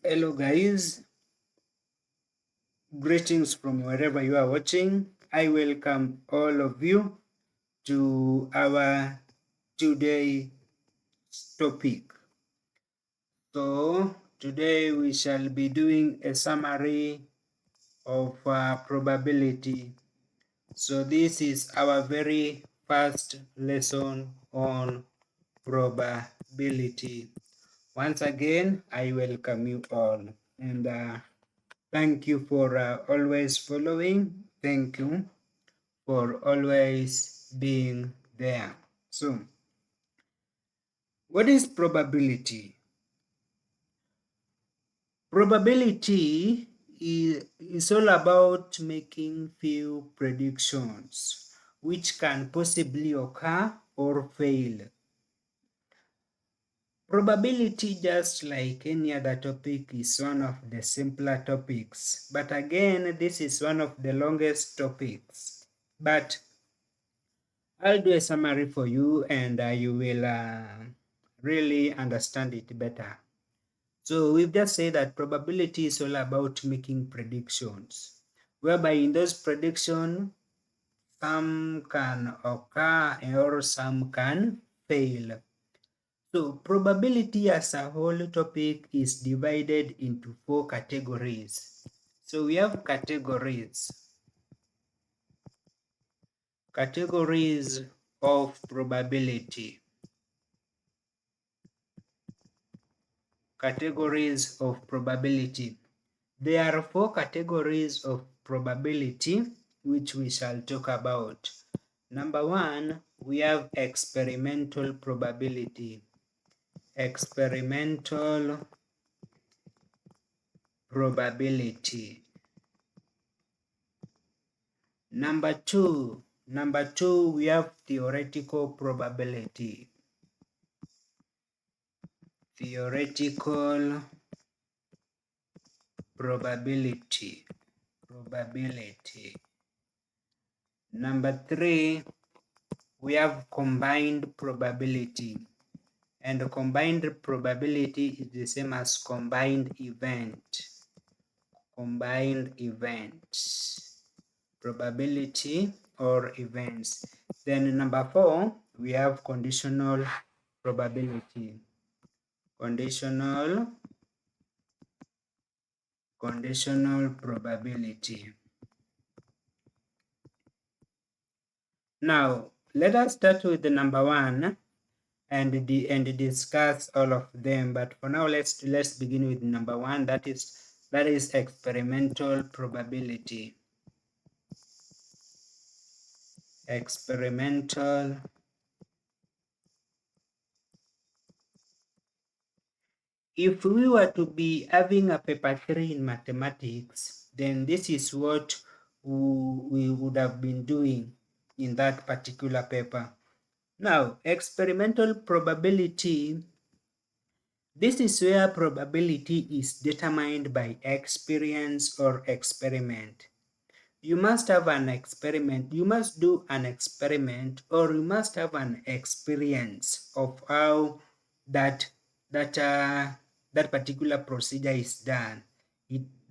Hello guys, greetings from wherever you are watching. I welcome all of you to our today topic. So today we shall be doing a summary of probability. So this is our very first lesson on probability. Once again, I welcome you all and thank you for always following. Thank you for always being there. So, what is probability? Probability is all about making few predictions which can possibly occur or fail. Probability, just like any other topic, is one of the simpler topics. But again, this is one of the longest topics. But I'll do a summary for you and you will really understand it better. So we've just said that probability is all about making predictions, whereby in those predictions, some can occur or some can fail. So probability as a whole topic is divided into 4 categories. So we have categories of probability. Categories of probability. There are 4 categories of probability which we shall talk about. Number 1, we have experimental probability. Experimental probability. Number two, we have theoretical probability. Theoretical probability. Number 3, we have combined probability. And combined probability is the same as combined event. Combined events. Probability or events. Then number 4, we have conditional probability. Conditional probability. Now, let us start with the number 1 and discuss all of them. But for now, let's begin with number 1. That is experimental probability. Experimental. If we were to be having a paper 3 in mathematics, then this is what we would have been doing in that particular paper. Now, experimental probability, this is where probability is determined by experience or experiment. You must have an experiment, you must do an experiment, or you must have an experience of how that particular procedure is done.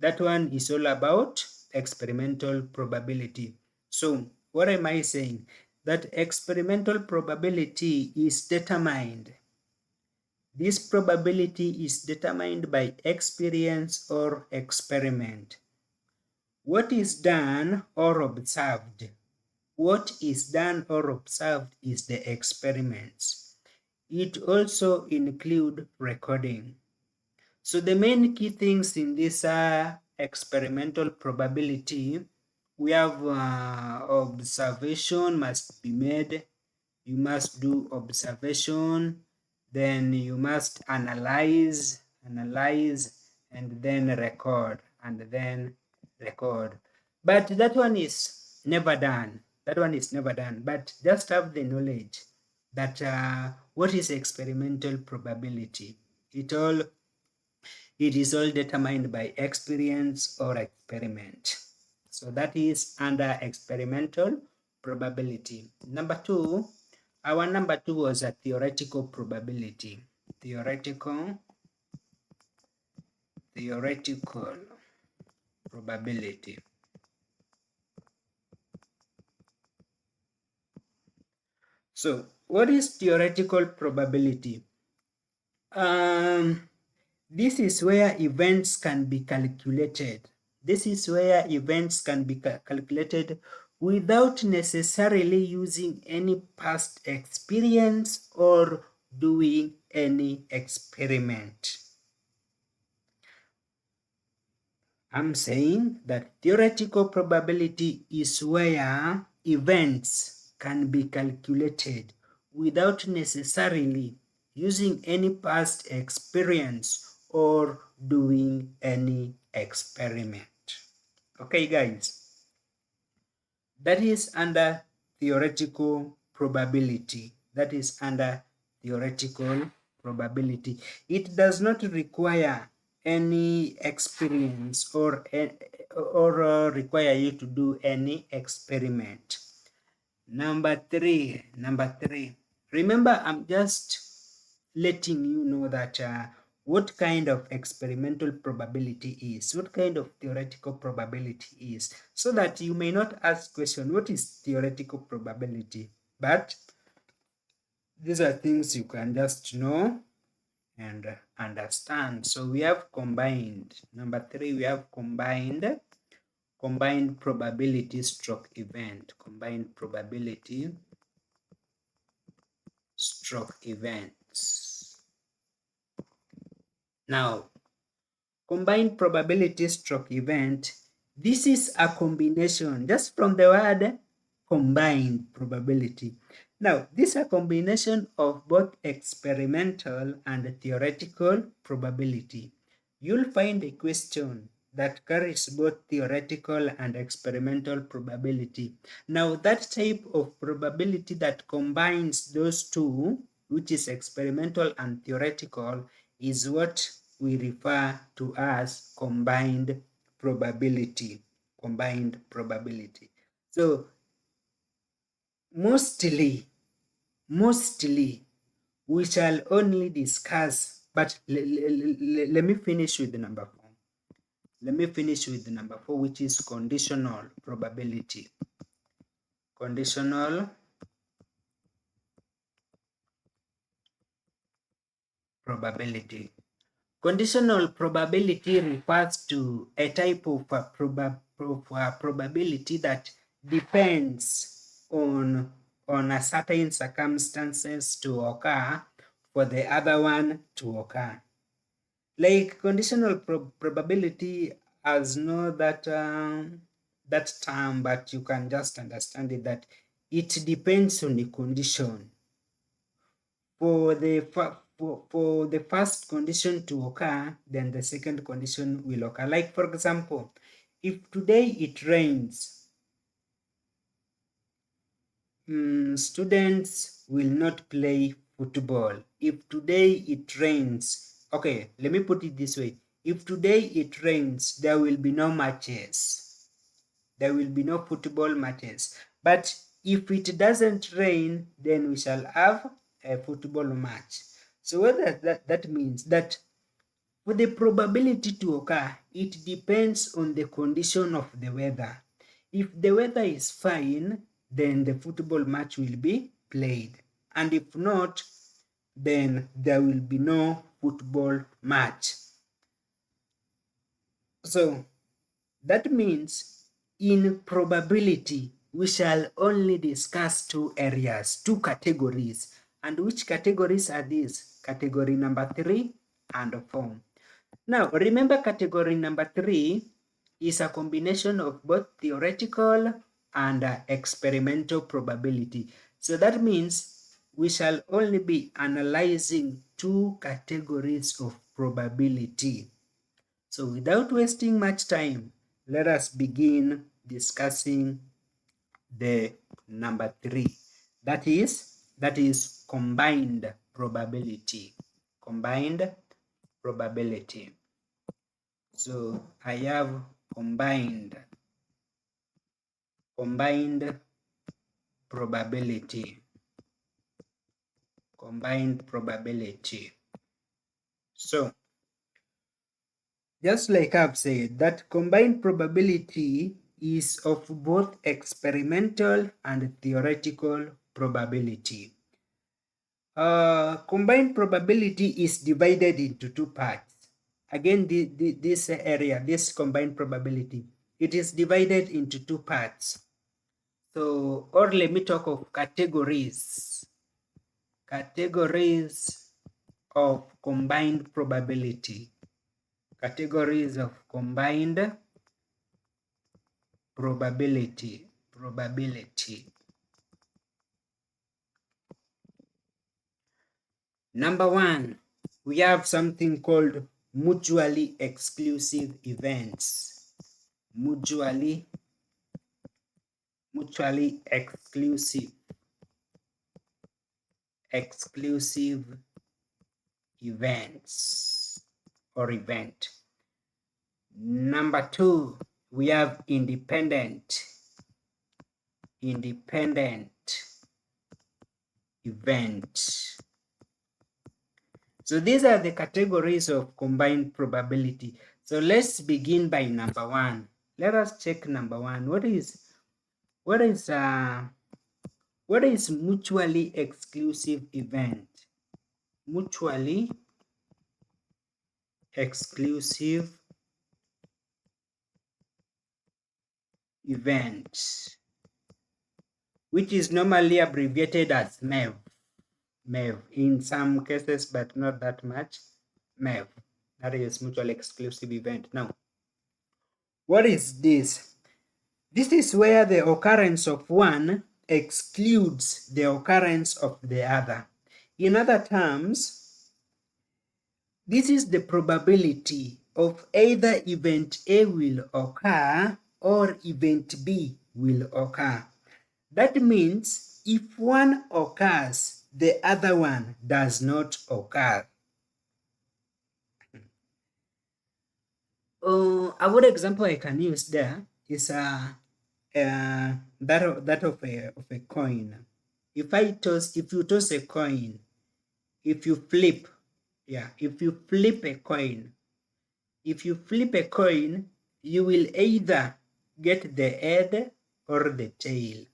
That one is all about experimental probability. So what am I saying? That experimental probability is determined. This probability is determined by experience or experiment. What is done or observed? What is done or observed is the experiments. It also includes recording. So the main key things in this experimental probability, we have observation must be made. You must do observation, then you must analyze, and then record, But that one is never done. But just have the knowledge that what is experimental probability? It is all determined by experience or experiment. So that is under experimental probability. Number 2, our number 2 was a theoretical probability. Theoretical theoretical probability. So, what is theoretical probability? This is where events can be calculated. This is where events can be calculated without necessarily using any past experience or doing any experiment. I'm saying that theoretical probability is where events can be calculated without necessarily using any past experience or doing any experiment. Okay, guys, that is under theoretical probability. That is under theoretical probability. It does not require any experience or require you to do any experiment. Number three. Remember, I'm just letting you know that what kind of experimental probability is, what kind of theoretical probability is, so that you may not ask question, what is theoretical probability? But these are things you can just know and understand. So we have combined. Number three, we have combined probability stroke event. Combined probability stroke events. Now, combined probability stroke event, this is a combination, just from the word combined probability. Now, this is a combination of both experimental and theoretical probability. You'll find a question that carries both theoretical and experimental probability. Now, that type of probability that combines those two, which is experimental and theoretical, is what we refer to as combined probability. Combined probability. So, mostly, we shall only discuss, but let me finish with the number 4. Let me finish with the number 4, which is conditional probability. Conditional probability. Conditional probability refers to a type of probability that depends on a certain circumstances to occur for the other one to occur. Like conditional probability has no that term, but you can just understand it that it depends on the condition. For the first condition to occur, then the second condition will occur. Like for example, if today it rains, students will not play football. If today it rains, okay, let me put it this way. If today it rains, there will be no matches. There will be no football matches. But if it doesn't rain, then we shall have a football match. So what that means? That for the probability to occur, it depends on the condition of the weather. If the weather is fine, then the football match will be played. And if not, then there will be no football match. So that means in probability, we shall only discuss two areas, two categories. And which categories are these? Category number 3 and 4. Now, remember category number 3 is a combination of both theoretical and experimental probability. So that means we shall only be analyzing two categories of probability. So without wasting much time, let us begin discussing the number 3. That is combined probability. Combined probability. So I have combined probability. Combined probability. So just like I've said, that combined probability is of both experimental and theoretical probability. Combined probability is divided into two parts. Again, this area, this combined probability, it is divided into two parts. So, or let me talk of categories. Categories of combined probability. Categories of combined probability. Number one, we have something called mutually exclusive events. Mutually exclusive events or event. Number two, we have independent event. So these are the categories of combined probability. So let's begin by number one. Let us check number one. What is mutually exclusive event? Mutually exclusive event, which is normally abbreviated as MEV. MEV in some cases, but not that much. MEV. That is mutually exclusive event. Now, what is this? This is where the occurrence of one excludes the occurrence of the other. In other terms, this is the probability of either event A will occur or event B will occur. That means if one occurs, the other one does not occur. A good example I can use there is that of a coin. If you toss a coin, if you flip a coin, you will either get the head or the tail.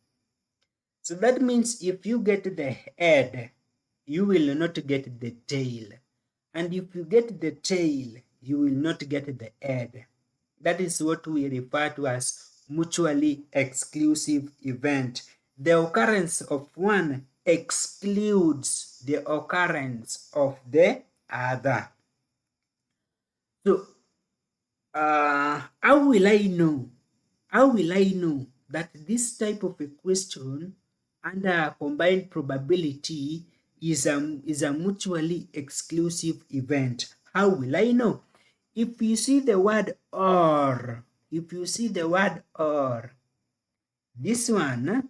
So that means if you get the head, you will not get the tail. And if you get the tail, you will not get the head. That is what we refer to as mutually exclusive event. The occurrence of one excludes the occurrence of the other. So, how will I know that this type of a question under combined probability is a mutually exclusive event? How will I know? If you see the word or, this one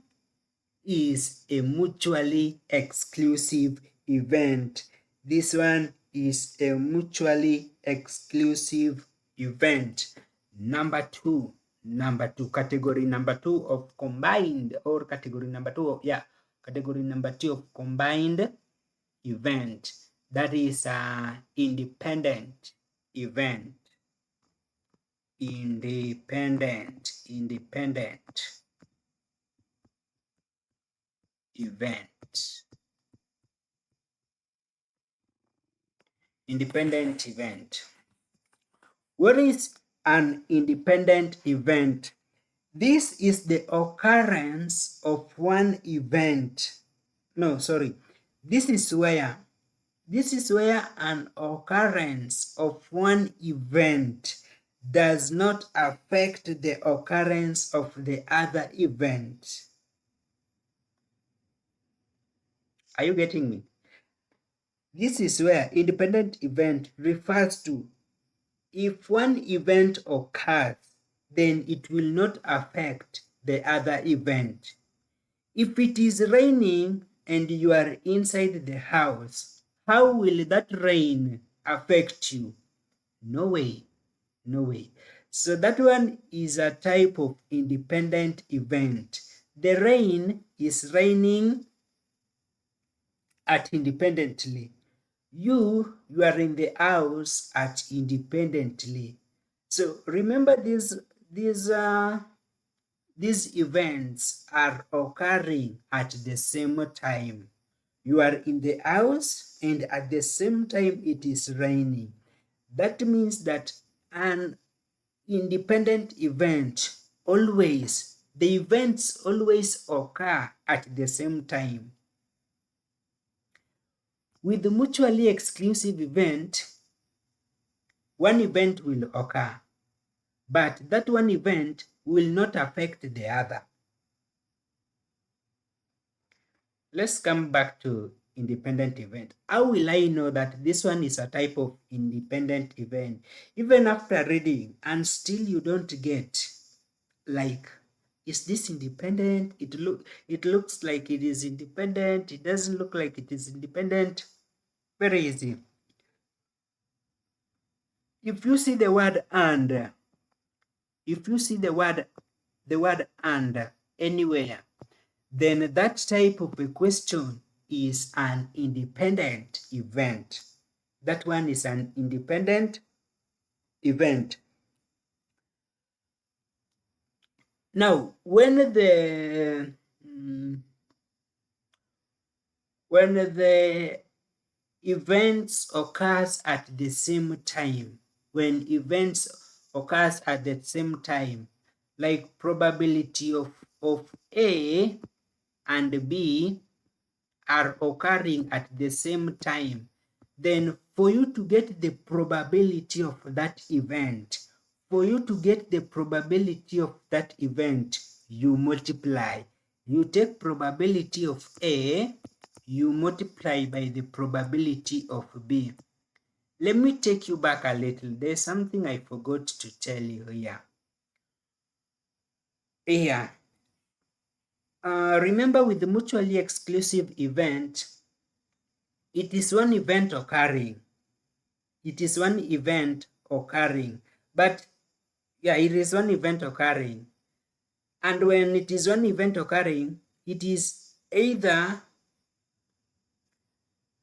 is a mutually exclusive event. This one is a mutually exclusive event. Number two, category number two of combined, or category number two of combined event. That is independent event. Independent event. Independent event. What is an independent event? This is the occurrence of one event. No, sorry. This is where an occurrence of one event does not affect the occurrence of the other event. Are you getting me? This is where independent event refers to if one event occurs, then it will not affect the other event. If it is raining and you are inside the house, how will that rain affect you? No way. So that one is a type of independent event. The rain is raining at independently. You are in the house at independently. So remember these events are occurring at the same time. You are in the house and at the same time it is raining. That means that an independent event the events always occur at the same time. With the mutually exclusive event, one event will occur, but that one event will not affect the other. Let's come back to independent event. How will I know that this one is a type of independent event? Even after reading and still you don't get, like, is this independent? It looks like it is independent. It doesn't look like it is independent. Very easy. If you see the word and, if you see the word and anywhere, then that type of a question is an independent event. That one is an independent event. Now, when the events occurs at the same time, when events occurs at the same time, like probability of A and B are occurring at the same time, then for you to get the probability of that event, you multiply. You take probability of A, you multiply by the probability of B. Let me take you back a little. There's something I forgot to tell you here. Here. Remember, with the mutually exclusive event, it is one event occurring. But yeah, it is one event occurring. And when it is one event occurring, it is either,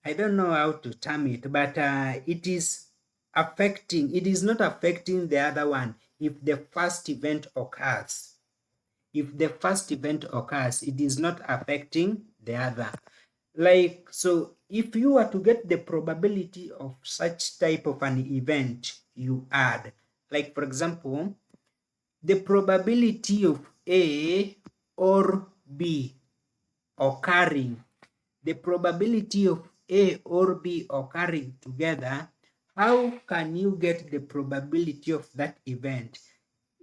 I don't know how to term it, but it is not affecting the other one if the first event occurs. If the first event occurs, it is not affecting the other. Like, so if you were to get the probability of such type of an event, you add. Like, for example, the probability of A or B occurring, the probability of A or B occurring together, how can you get the probability of that event?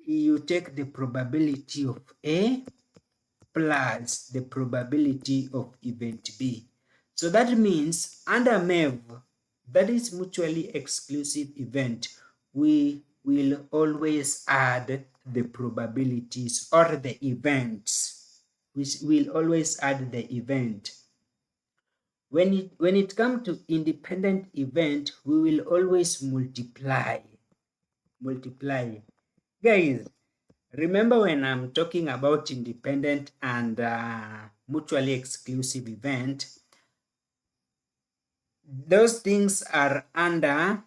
You take the probability of A plus the probability of event B. So that means under MEV, that is mutually exclusive event, we will always add the probabilities or the events. We will always add the event. When it comes to independent event, we will always multiply. Guys, remember when I'm talking about independent and mutually exclusive event, those things are under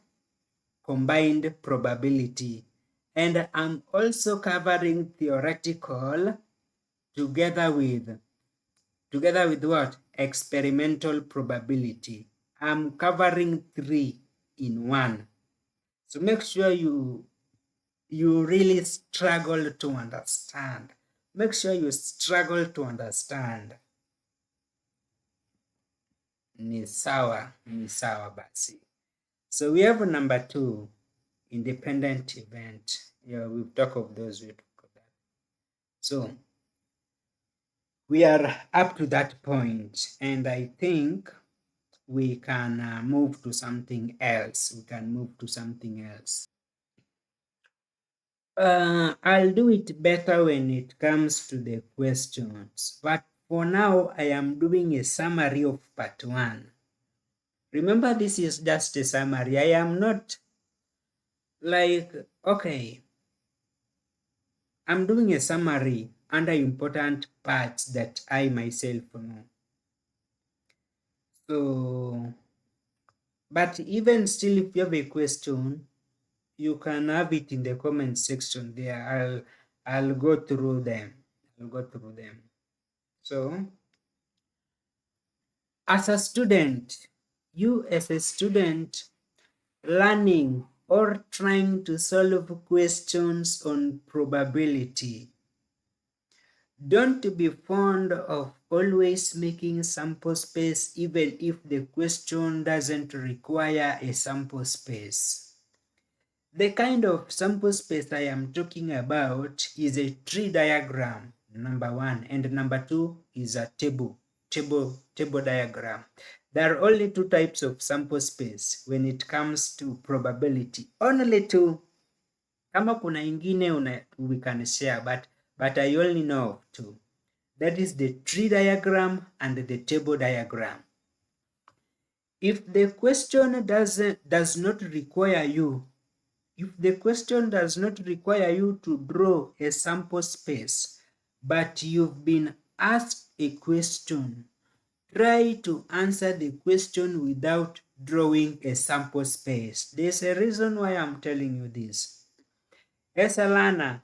combined probability. And I'm also covering theoretical together with what? Experimental probability. I'm covering 3 in 1. So make sure you really struggle to understand. Make sure you struggle to understand. Ni sawa basi. So we have number 2, independent event. Yeah, we've talked of those. So we are up to that point, and I think we can move to something else. I'll do it better when it comes to the questions, but for now I am doing a summary of part 1. Remember, this is just a summary. I am not like, okay, I'm doing a summary under important parts that I myself know. So, but even still, if you have a question, you can have it in the comment section there. I'll go through them. So, as a student, you as a student learning or trying to solve questions on probability, don't be fond of always making sample space even if the question doesn't require a sample space. The kind of sample space I am talking about is a tree diagram, number one, and number two is a table diagram. There are only two types of sample space when it comes to probability. Only two. Kama kuna ingine we can share, but I only know of two. That is the tree diagram and the table diagram. If the question does not require you to draw a sample space, but you've been asked a question, try to answer the question without drawing a sample space. There's a reason why I'm telling you this. As a learner,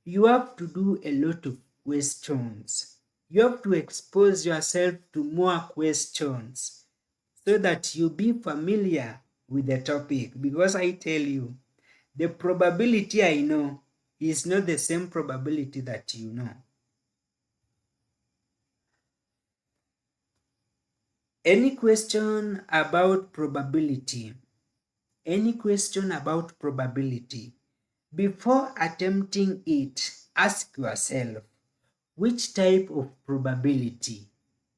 you have to do a lot of questions. You have to expose yourself to more questions so that you be familiar with the topic. Because I tell you, the probability I know is not the same probability that you know. Any question about probability, before attempting it, ask yourself, which type of probability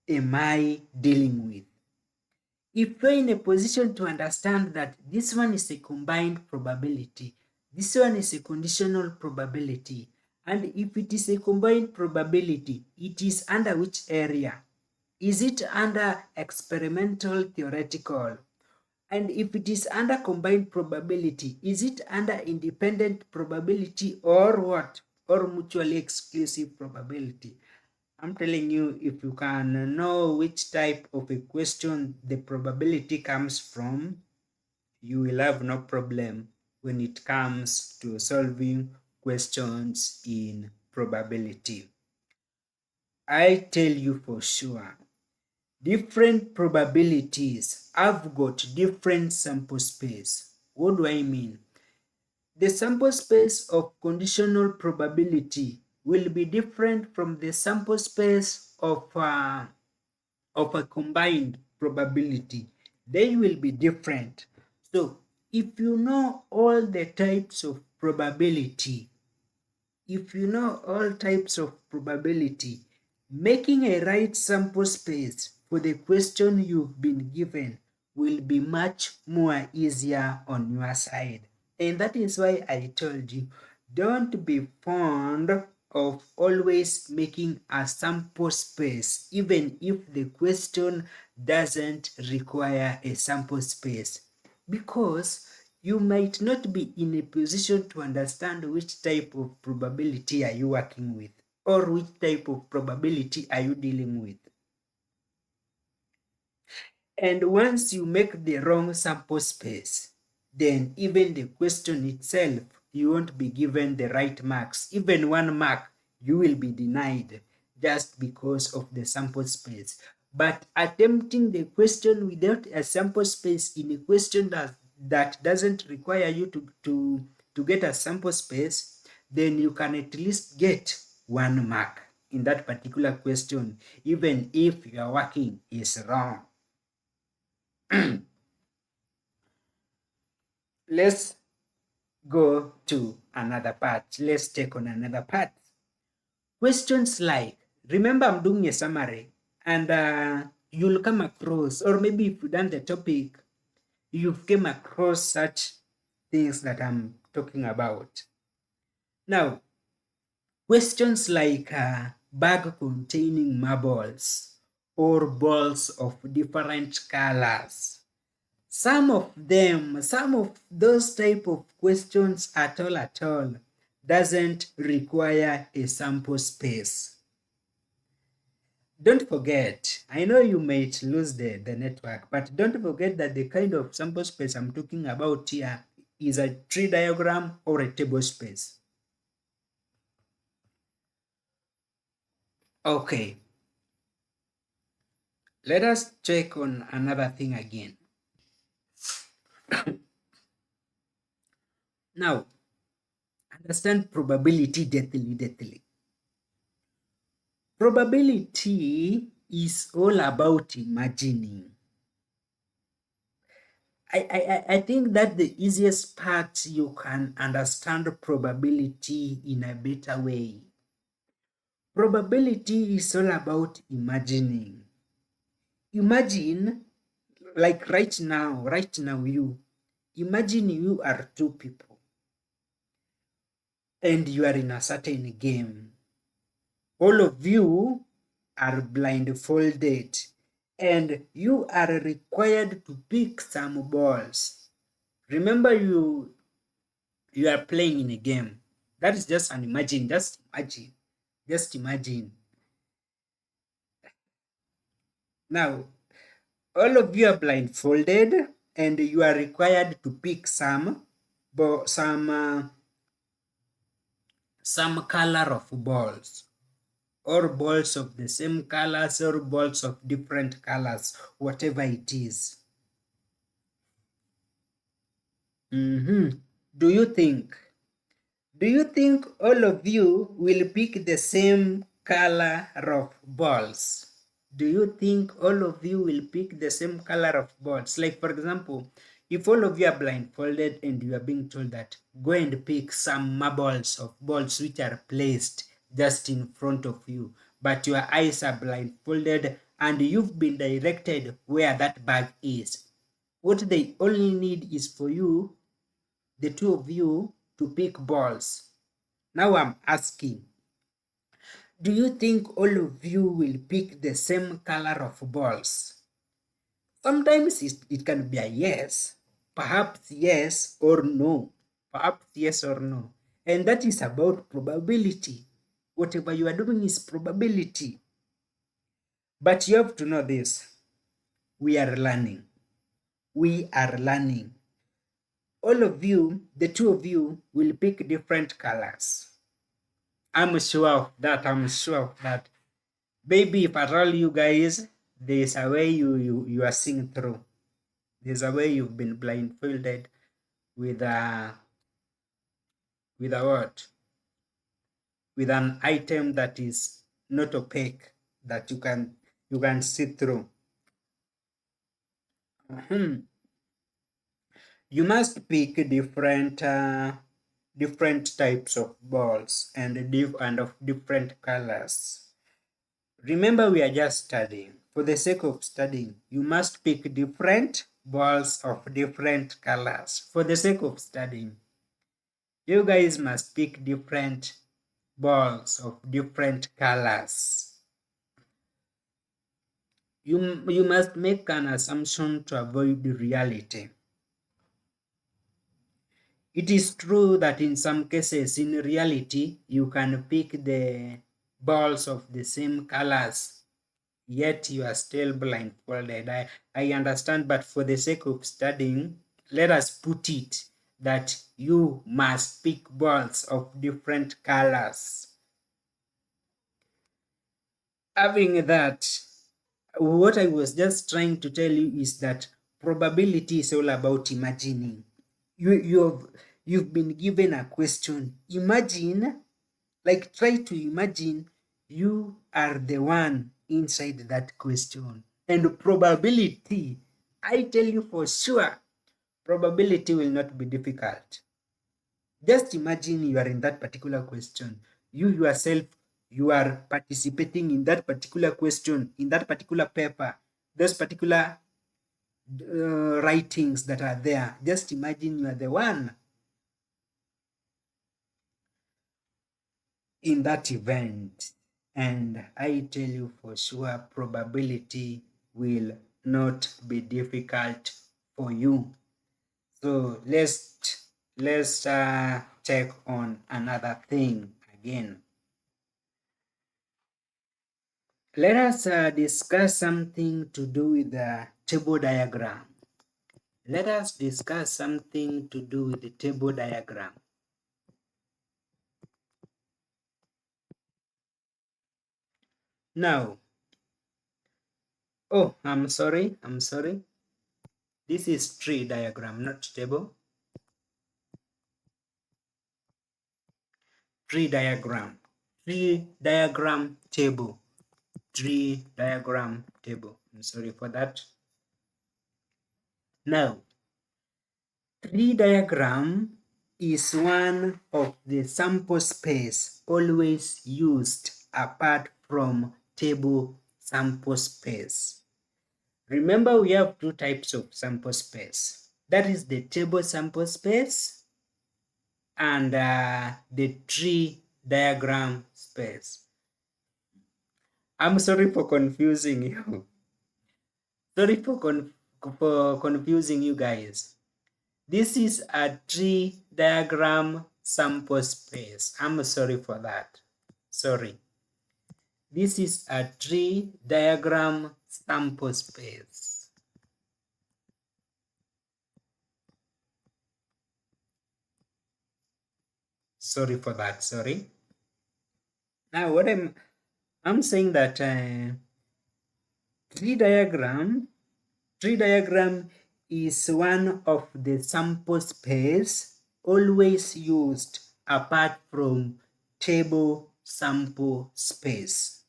am I dealing with? If you're in a position to understand that this one is a combined probability, this one is a conditional probability, and if it is a combined probability, it is under which area? Is it under experimental theoretical? And if it is under combined probability, is it under independent probability or what? Or mutually exclusive probability? I'm telling you, if you can know which type of a question the probability comes from, you will have no problem when it comes to solving questions in probability. I tell you for sure, different probabilities have got different sample space. What do I mean? The sample space of conditional probability will be different from the sample space of a combined probability. They will be different. So if you know all the types of probability, making a right sample space for the question you've been given will be much more easier on your side. And that is why I told you, don't be fond of always making a sample space, even if the question doesn't require a sample space, because you might not be in a position to understand which type of probability are you working with, or which type of probability are you dealing with. And once you make the wrong sample space, then even the question itself, you won't be given the right marks. Even 1 mark, you will be denied just because of the sample space. But attempting the question without a sample space in a question that doesn't require you to get a sample space, then you can at least get 1 mark in that particular question, even if your working is wrong. Let's go to another part. Let's take on another part. Questions like, remember I'm doing a summary, and you'll come across, or maybe if you've done the topic, you've came across such things that I'm talking about. Now, questions like bag containing marbles or balls of different colors. Some of those type of questions at all doesn't require a sample space. Don't forget, I know you might lose the network, but don't forget that the kind of sample space I'm talking about here is a tree diagram or a table space. Okay, let us check on another thing again. Now, understand probability deeply. Probability is all about imagining. I think that the easiest part you can understand probability in a better way. Probability is all about imagining. Imagine, like right now, imagine you are two people and you are in a certain game. All of you are blindfolded and you are required to pick some balls. Remember, you are playing in a game. That is just an imagine. Just imagine. Now, all of you are blindfolded and you are required to pick some color of balls, or balls of the same colors or balls of different colors, whatever it is. Do you think all of you will pick the same color of balls? Do you think all of you will pick the same color of balls? Like, for example, if all of you are blindfolded and you are being told that go and pick some marbles of balls which are placed just in front of you, but your eyes are blindfolded and you've been directed where that bag is, what they only need is for you, the two of you, to pick balls. Now I'm asking, do you think all of you will pick the same color of balls? Sometimes it can be a yes, perhaps yes or no, perhaps yes or no. And that is about probability. Whatever you are doing is probability. But you have to know this. We are learning. We are learning. All of you, the two of you, will pick different colors. I'm sure of that. Baby, if I tell you guys, there's a way you are seeing through. There's a way you've been blindfolded with a what? With an item that is not opaque, that you can see through. You must pick different types of balls and of different colors. Remember, we are just studying. For the sake of studying, you must pick different balls of different colors. For the sake of studying, you guys must pick different balls of different colors. You must make an assumption to avoid reality. It is true that in some cases, in reality, you can pick the balls of the same colors, yet you are still blindfolded. I understand, but for the sake of studying, let us put it that you must pick balls of different colors. Having that, what I was just trying to tell you is that probability is all about imagining. You've been given a question. Imagine, like try to imagine you are the one inside that question. And probability, I tell you for sure, probability will not be difficult. Just imagine you are in that particular question. You yourself, you are participating in that particular question, in that particular paper, those particular writings that are there. Just imagine you are the one in that event. And I tell you for sure, probability will not be difficult for you. So let's check on another thing again. Let us discuss something to do with the table diagram. let us discuss something to do with the table diagram. Now, oh, I'm sorry. This is tree diagram, not table. Tree diagram table. Tree diagram table. I'm sorry for that. Now, tree diagram is one of the sample space always used apart from table sample space. Remember, we have two types of sample space. That is the table sample space and the tree diagram space. I'm sorry for confusing you. Sorry for confusing you guys. This is a tree diagram sample space. I'm sorry for that. Sorry. This is a tree diagram sample space. Sorry for that. Sorry. Now, what I'm saying that tree diagram is one of the sample space always used apart from table sample space.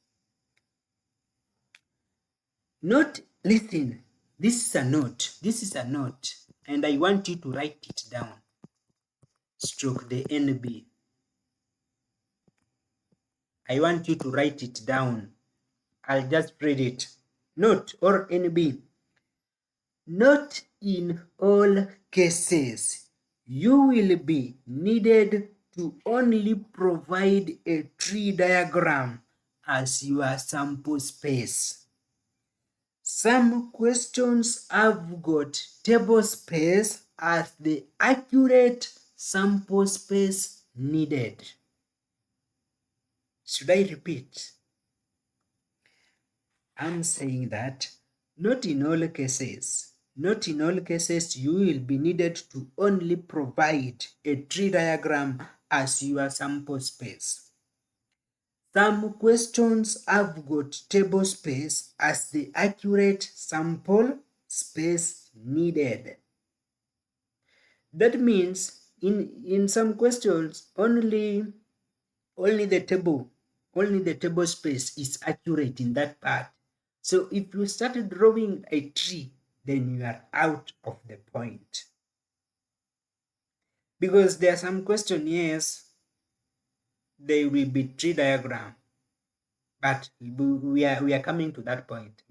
Note, listen, this is a note, and I want you to write it down. Stroke the NB. I want you to write it down. I'll just read it. Note or NB. Not in all cases you will be needed to only provide a tree diagram as your sample space. Some questions have got table space as the accurate sample space needed. Should I repeat? I'm saying that not in all cases you will be needed to only provide a tree diagram as your sample space. Some questions have got table space as the accurate sample space needed. That means in some questions only the table space is accurate in that part. So if you started drawing a tree, then you are out of the point. Because there are some questions, yes, they will be tree diagram, but we are coming to that point.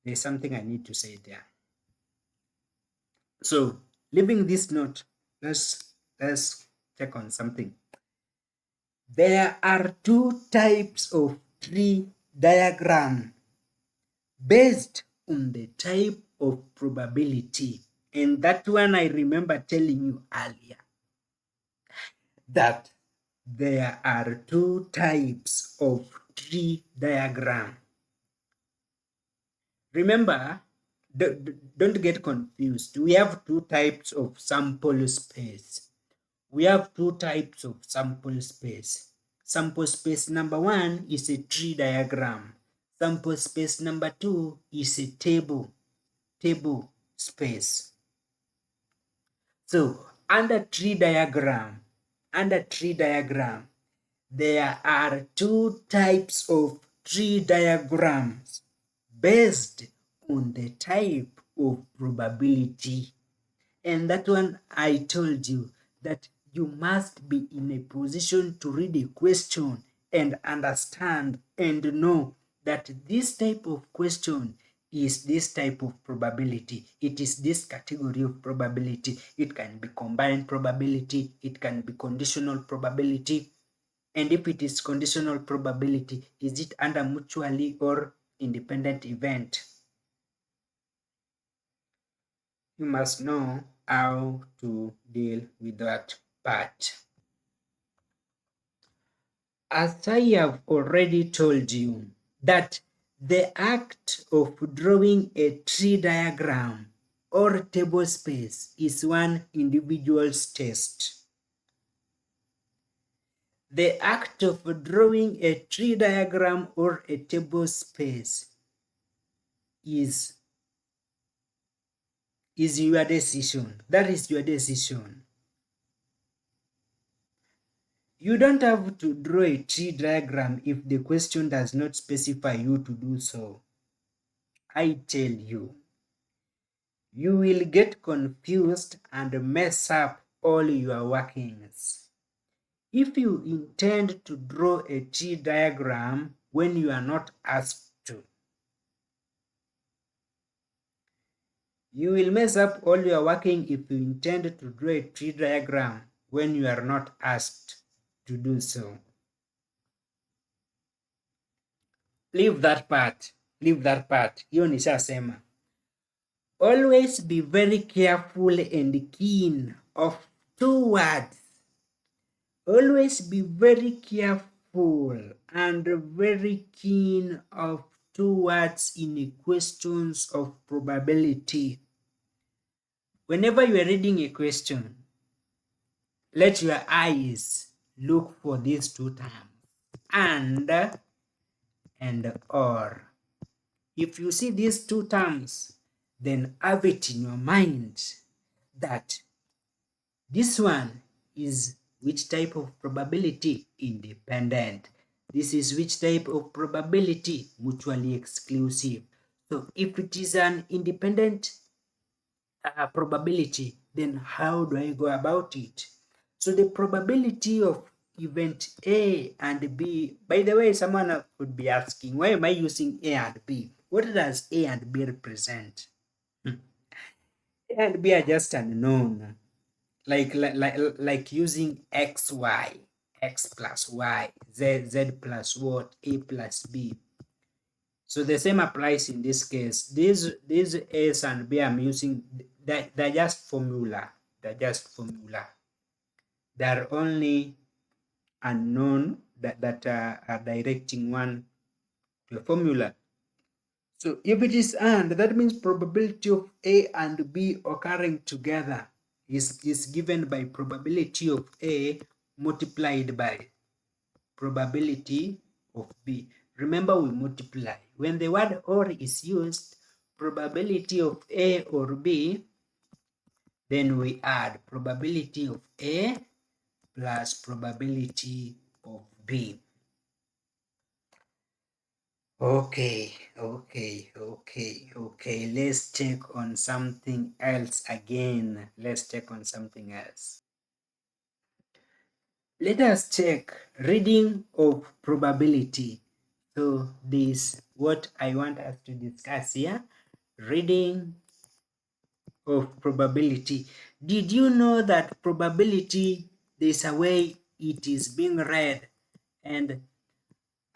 There's something I need to say there. So leaving this note, let's check on something. There are two types of tree diagram based on the type of probability. And that one I remember telling you earlier, that there are two types of tree diagram. Remember, don't get confused. We have two types of sample space. Sample space number one is a tree diagram. Sample space number two is a table space. So under tree diagram, there are two types of tree diagrams based on the type of probability. And that one I told you that you must be in a position to read a question and understand and know that this type of question is this type of probability. It is this category of probability. It can be combined probability. It can be conditional probability. And if it is conditional probability, is it under mutually or independent event? You must know how to deal with that part. As I have already told you, that the act of drawing a tree diagram or table space is one individual's test. The act of drawing a tree diagram or a table space is your decision. That is your decision. You don't have to draw a tree diagram if the question does not specify you to do so. I tell you, you will get confused and mess up all your workings. If you intend to draw a tree diagram when you are not asked to, you will mess up all your working if you intend to draw a tree diagram when you are not asked to do so. Leave that part. Hiyo nishasema. Always be very careful and keen of two words. Always be very careful and very keen of two words in questions of probability. Whenever you are reading a question, let your eyes look for these two terms, and or. If you see these two terms, then have it in your mind that this one is which type of probability? Independent. This is which type of probability? Mutually exclusive. So if it is an independent probability, then how do I go about it? So the probability of event A and B, by the way, someone could be asking, why am I using A and B? What does A and B represent? A and B are just unknown, like using x, y, x plus y, z plus what, A plus B. So the same applies in this case. These A's and B I'm using, they're just formula. They're only unknown that are directing one to a formula. So if it is and, that means probability of A and B occurring together is given by probability of A multiplied by probability of B. Remember, we multiply. When the word or is used, probability of A or B, then we add probability of A plus probability of B. Okay. Let's check on something else again. Let us check reading of probability. So this what I want us to discuss here. Reading of probability. Did you know that probability, there's a way it is being read? And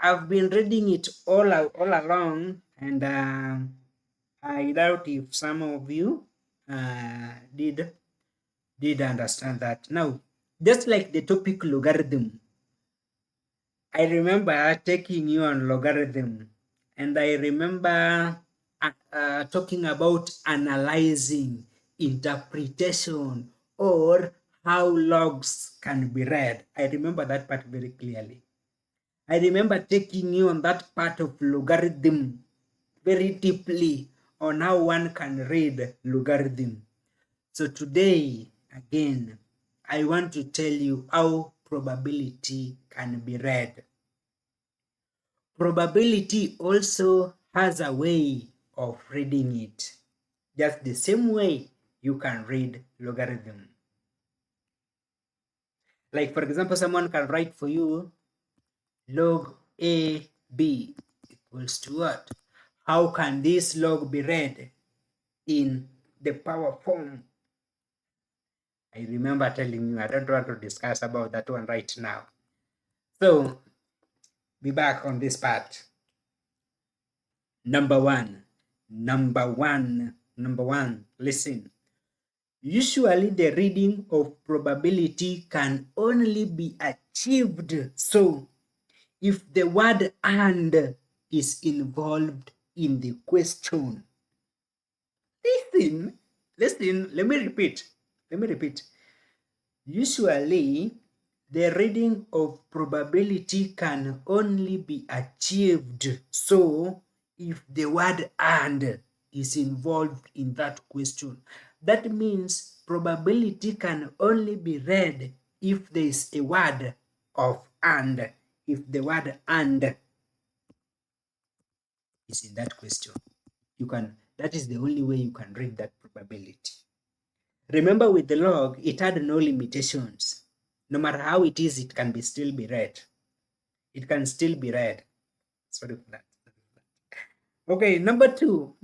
I've been reading it all along, and I doubt if some of you did understand that. Now, just like the topic logarithm, I remember taking you on logarithm, and I remember talking about analyzing, interpretation, or how logs can be read. I remember that part very clearly. I remember taking you on that part of logarithm very deeply on how one can read logarithm. So today, again, I want to tell you how probability can be read. Probability also has a way of reading it, just the same way you can read logarithm. Like, for example, someone can write for you log AB equals to what? How can this log be read in the power form? I remember telling you I don't want to discuss about that one right now. So, be back on this part. Number one, listen. Usually the reading of probability can only be achieved so if the word and is involved in the question. Listen, Listen, let me repeat. Usually, the reading of probability can only be achieved so if the word "and" is involved in that question. That means probability can only be read if there is a word of "and." If the word "and" is in that question, that is the only way you can read that probability. Remember, with the log, it had no limitations. No matter how it is, it can still be read. It can still be read. Sorry for that. Okay, number two.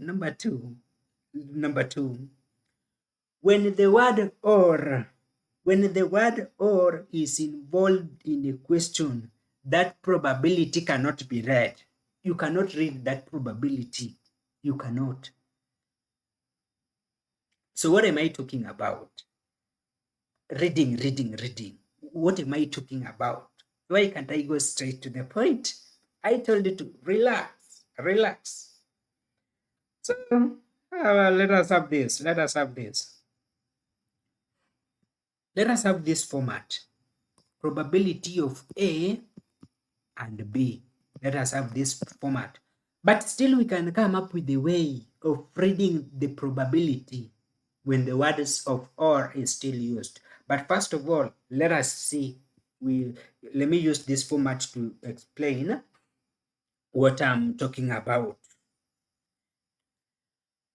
When the word or is involved in a question, that probability cannot be read. You cannot read that probability. You cannot. So what am I talking about? Reading. What am I talking about? Why can't I go straight to the point? I told you to relax. So let us have this. Let us have this format. Probability of A and B. Let us have this format. But still we can come up with a way of reading the probability when the words of "or" is still used. But first of all, let us see. Let me use this format to explain what I'm talking about.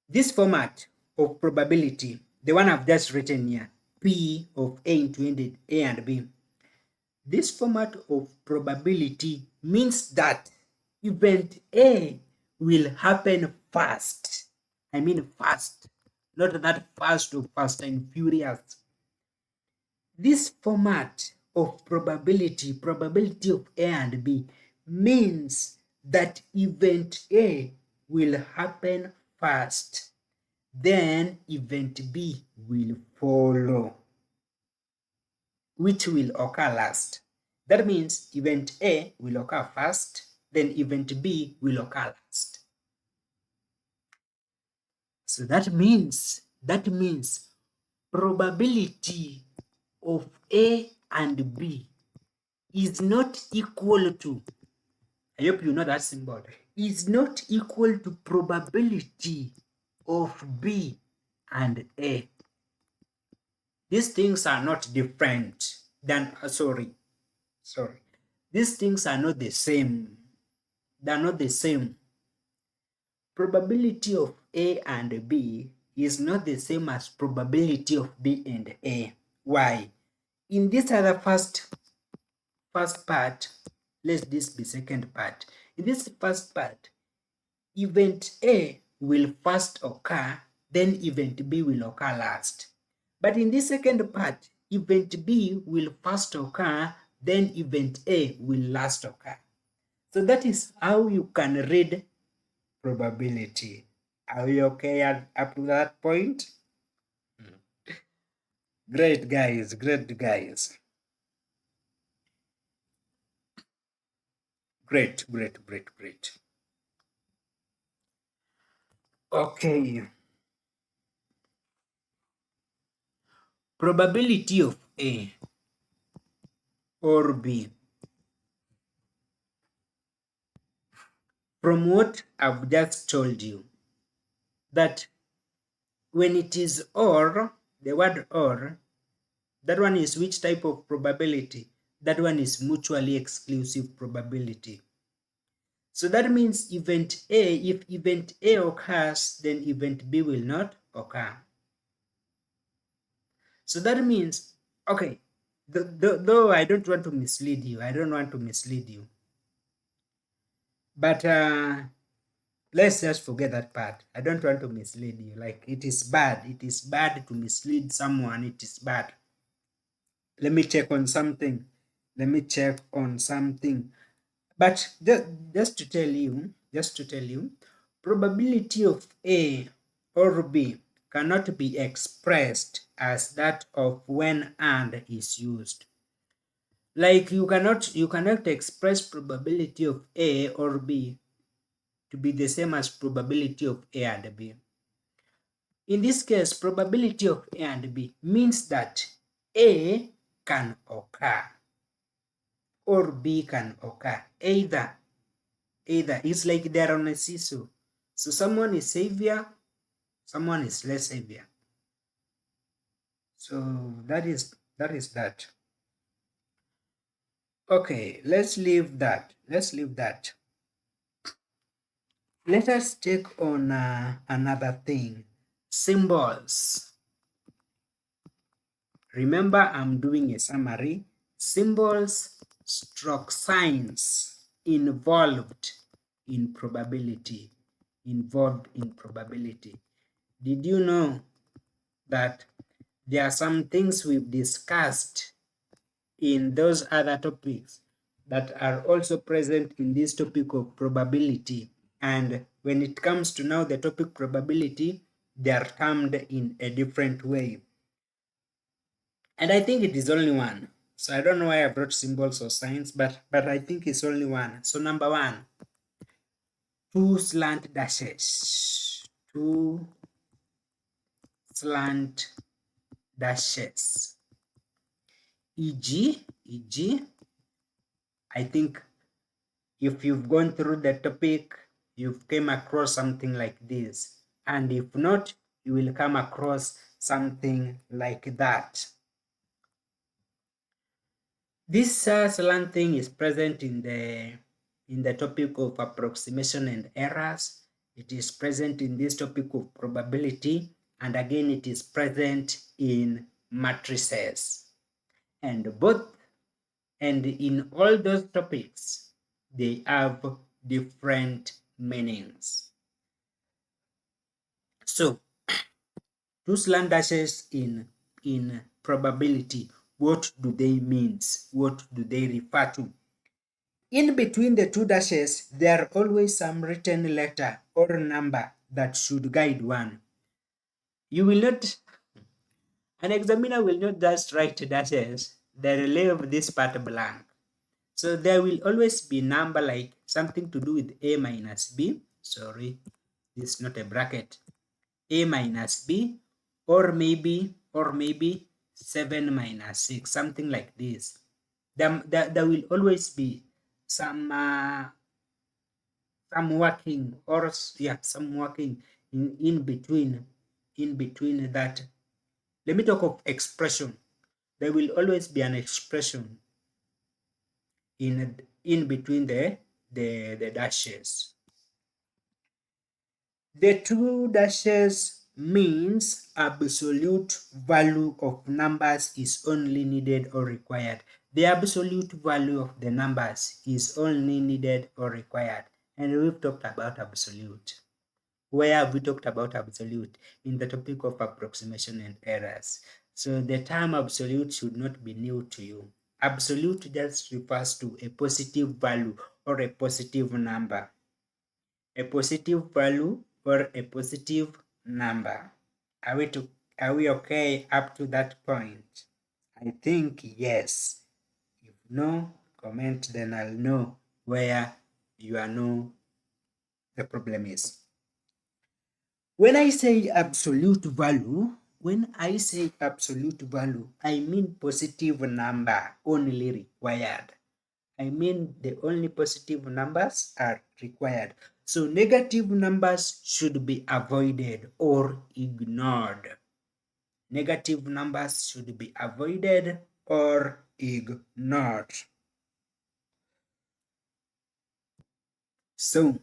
This format of probability, the one I've just written here, P of A into A and B, this format of probability means that event A will happen fast. I mean fast, not that fast or fast and furious. This format of probability of A and B, means that event A will happen first, then event B will follow, which will occur last. That means event A will occur first, then event B will occur last. So that means probability of A and B is not equal to, I hope you know that symbol, is not equal to probability of B and A. These things are not different than, sorry. These things are not the same. They are not the same. Probability of A and B is not the same as probability of B and A. Why? In this other first part, let this be second part. In this first part, event A will first occur, then event B will occur last. But in this second part, event B will first occur, then event A will last occur. So that is how you can read probability. Are we okay up to that point? Great, guys. Great. Okay. Probability of A or B. From what I've just told you, that when it is "or," the word "or," that one is which type of probability? That one is mutually exclusive probability. So that means event A, if event A occurs, then event B will not occur. So that means, okay, though I don't want to mislead you, but let's just forget that part. I don't want to mislead you. Like, it is bad to mislead someone. It is bad. Let me check on something. But just to tell you, probability of A or B cannot be expressed as that of when "and" is used. Like, you cannot express probability of A or B to be the same as probability of A and B. In this case, probability of A and B means that A can occur or B can occur. Either it's like they're on a seesaw. So someone is savior, someone is less savior. So that is that. Okay, let's leave that. Let us take on another thing, symbols. Remember, I'm doing a summary. Symbols stroke signs involved in probability. Did you know that there are some things we've discussed in those other topics that are also present in this topic of probability? And when it comes to now the topic probability, they are termed in a different way. And I think it is only one. So I don't know why I brought symbols or signs, but I think it's only one. So number one, two slant dashes. Two slant dashes. E.g., I think if you've gone through the topic, you've came across something like this. And if not, you will come across something like that. This slant thing is present in the topic of approximation and errors. It is present in this topic of probability, and again it is present in matrices. And in all those topics, they have different meanings. So, two slant dashes in probability, what do they mean? What do they refer to? In between the two dashes, there are always some written letter or number that should guide one. You will not, an examiner will not just write dashes, they will leave this part blank. So there will always be number like something to do with A minus B. Sorry, this is not a bracket. A minus B, or maybe 7 minus 6, something like this. There will always be some working, or some working in between that. Let me talk of expression. There will always be an expression in between the dashes. The two dashes means absolute value of numbers is only needed or required. The absolute value of the numbers is only needed or required. And we've talked about absolute. Where have we talked about absolute? In the topic of approximation and errors. So the term absolute should not be new to you. Absolute just refers to a positive value or a positive number. A positive value or a positive number. Are we okay up to that point? I think yes. If no, comment, then I'll know where the problem is. When I say absolute value, I mean positive number only required. I mean the only positive numbers are required. So negative numbers should be avoided or ignored. Negative numbers should be avoided or ignored. So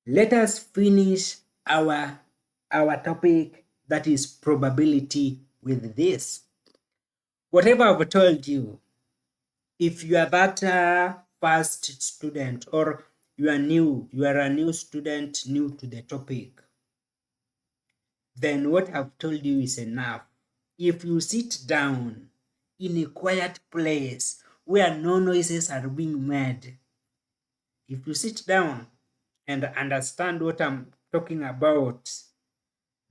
let us finish our topic, that is probability, with this. Whatever I've told you, if you are that first student, or you are a new student, new to the topic, then what I've told you is enough. If you sit down in a quiet place where no noises are being made, if you sit down and understand what I'm talking about,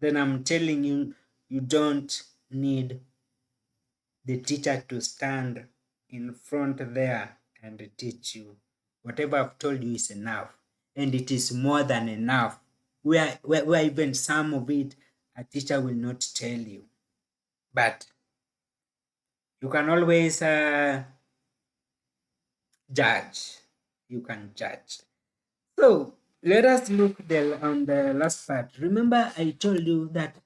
then I'm telling you, you don't need the teacher to stand in front there and teach you. Whatever I've told you is enough, and it is more than enough. Where even some of it a teacher will not tell you. But you can always judge. You can judge. So let us look on the last part. Remember, I told you that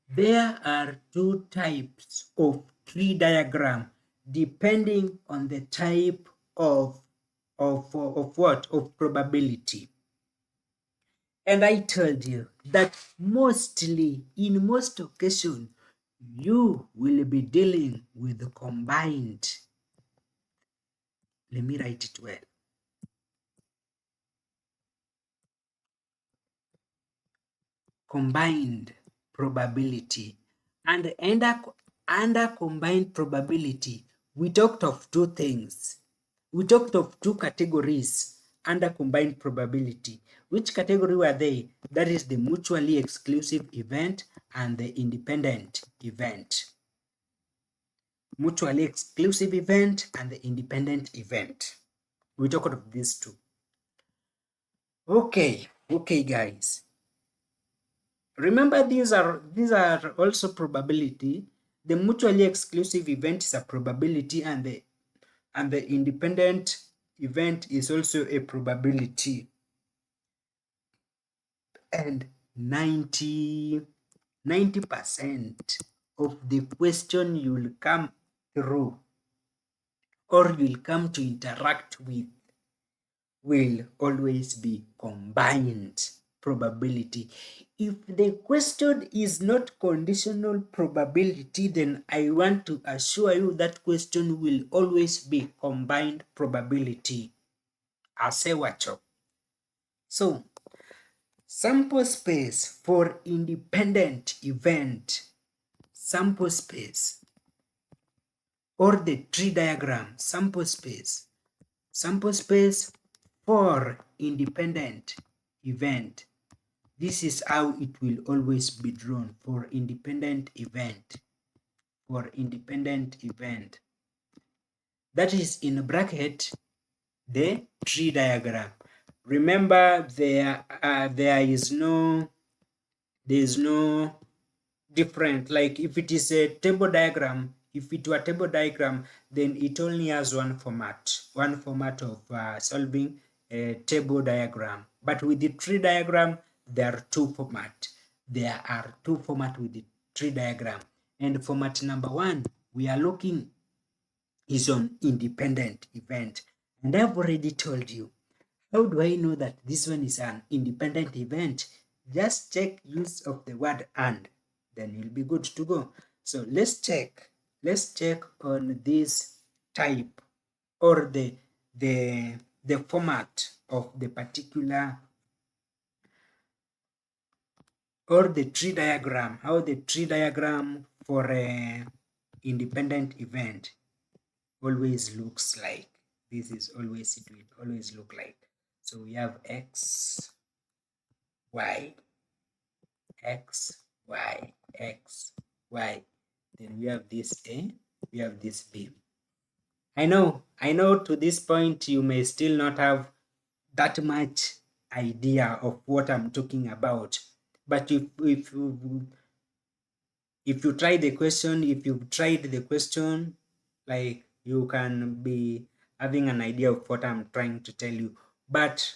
there are two types of tree diagram depending on the type of what? Of probability. And I told you that mostly, in most occasions, you will be dealing with the combined. Let me write it well. Combined probability. And under combined probability, we talked of two things. We talked of two categories under combined probability. Which category were they? That is the mutually exclusive event and the independent event. Mutually exclusive event and the independent event. We talked of these two. Okay, guys. Remember, these are also probability. The mutually exclusive event is a probability, and the independent event is also a probability. And 90% of the question you'll come through or you'll come to interact with will always be combined probability. If the question is not conditional probability, then I want to assure you that question will always be combined probability. Asewacho. So, sample space for independent event, sample space, or the tree diagram, sample space for independent event. This is how it will always be drawn for independent event. That is in bracket the tree diagram. Remember, there is no different, like if it is a table diagram, if it were a table diagram, then it only has one format of solving a table diagram. But with the tree diagram, there are two formats. With the tree diagram. And format number one we are looking is on independent event. And I've already told you, how do I know that this one is an independent event? Just check use of the word and, then you'll be good to go. So let's check on this type or the format of the particular or the tree diagram, how the tree diagram for a independent event always looks like. This is always, it will always look like. So we have x, y, x, y, x, y. Then we have this A, we have this B. I know to this point you may still not have that much idea of what I'm talking about. But if you try the question, if you've tried the question, like, you can be having an idea of what I'm trying to tell you. But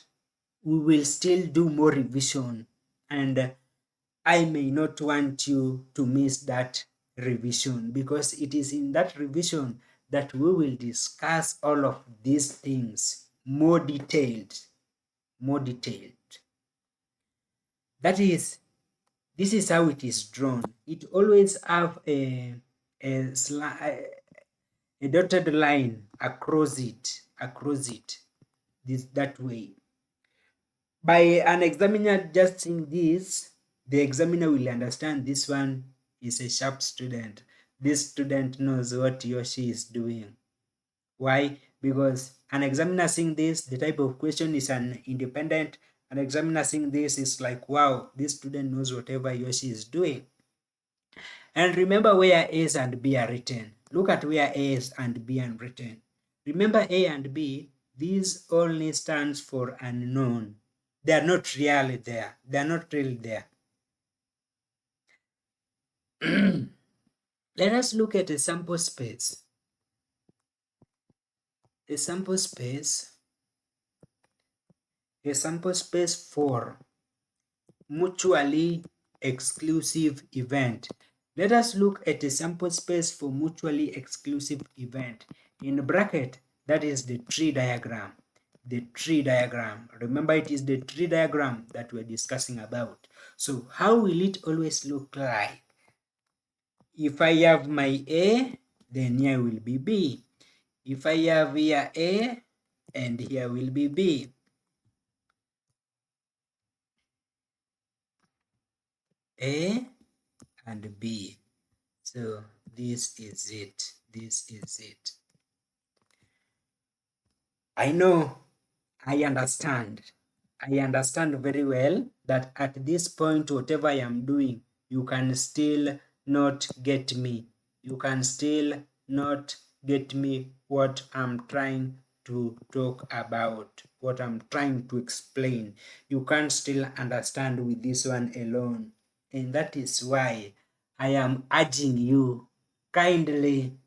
we will still do more revision, and I may not want you to miss that revision, because it is in that revision that we will discuss all of these things more detailed. That is, this is how it is drawn. It always have a dotted line across it, that way. By an examiner just seeing this, the examiner will understand this one is a sharp student. This student knows what he or she is doing. Why? Because an examiner seeing this, the type of question is an independent. An examiner seeing this is like, wow, this student knows whatever he or she is doing. And remember where A's and B are written. Look at where A's and B are written. Remember A and B, these only stands for unknown. They are not really there. Let us look at a sample space. A sample space for mutually exclusive event. Let us look at a sample space for mutually exclusive event. In bracket, that is the tree diagram. The tree diagram. Remember, it is the tree diagram that we're discussing about. So how will it always look like? If I have my A, then here will be B. If I have here A, and here will be B. A and B. So this is it. This is it. I know, I understand. I understand very well that at this point, whatever I am doing, you can still not get me. You can still not get me what I'm trying to talk about, what I'm trying to explain. You can't still understand with this one alone. And that is why I am urging you, kindly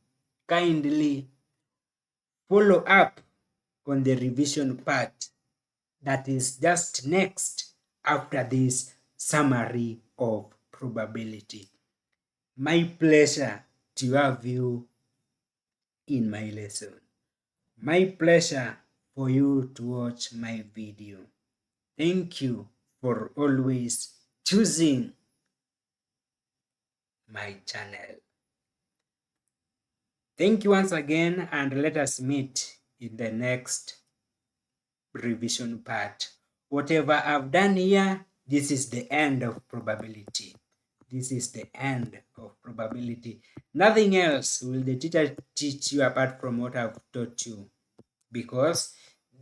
follow up on the revision part that is just next after this summary of probability. My pleasure to have you in my lesson. My pleasure for you to watch my video. Thank you for always choosing my channel. Thank you once again, and let us meet in the next revision part. Whatever I've done here, this is the end of probability. This is the end of probability. Nothing else will the teacher teach you apart from what I've taught you. Because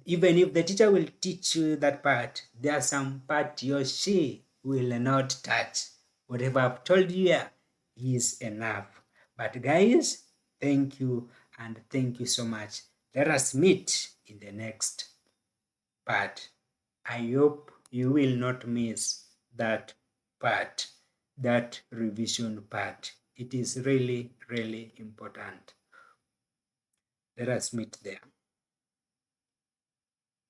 even if the teacher will teach you that part, there are some part he or she will not touch. Whatever I've told you here is enough. But guys, thank you and thank you so much. Let us meet in the next part. I hope you will not miss that part, that revision part. It is really, really important. Let us meet there.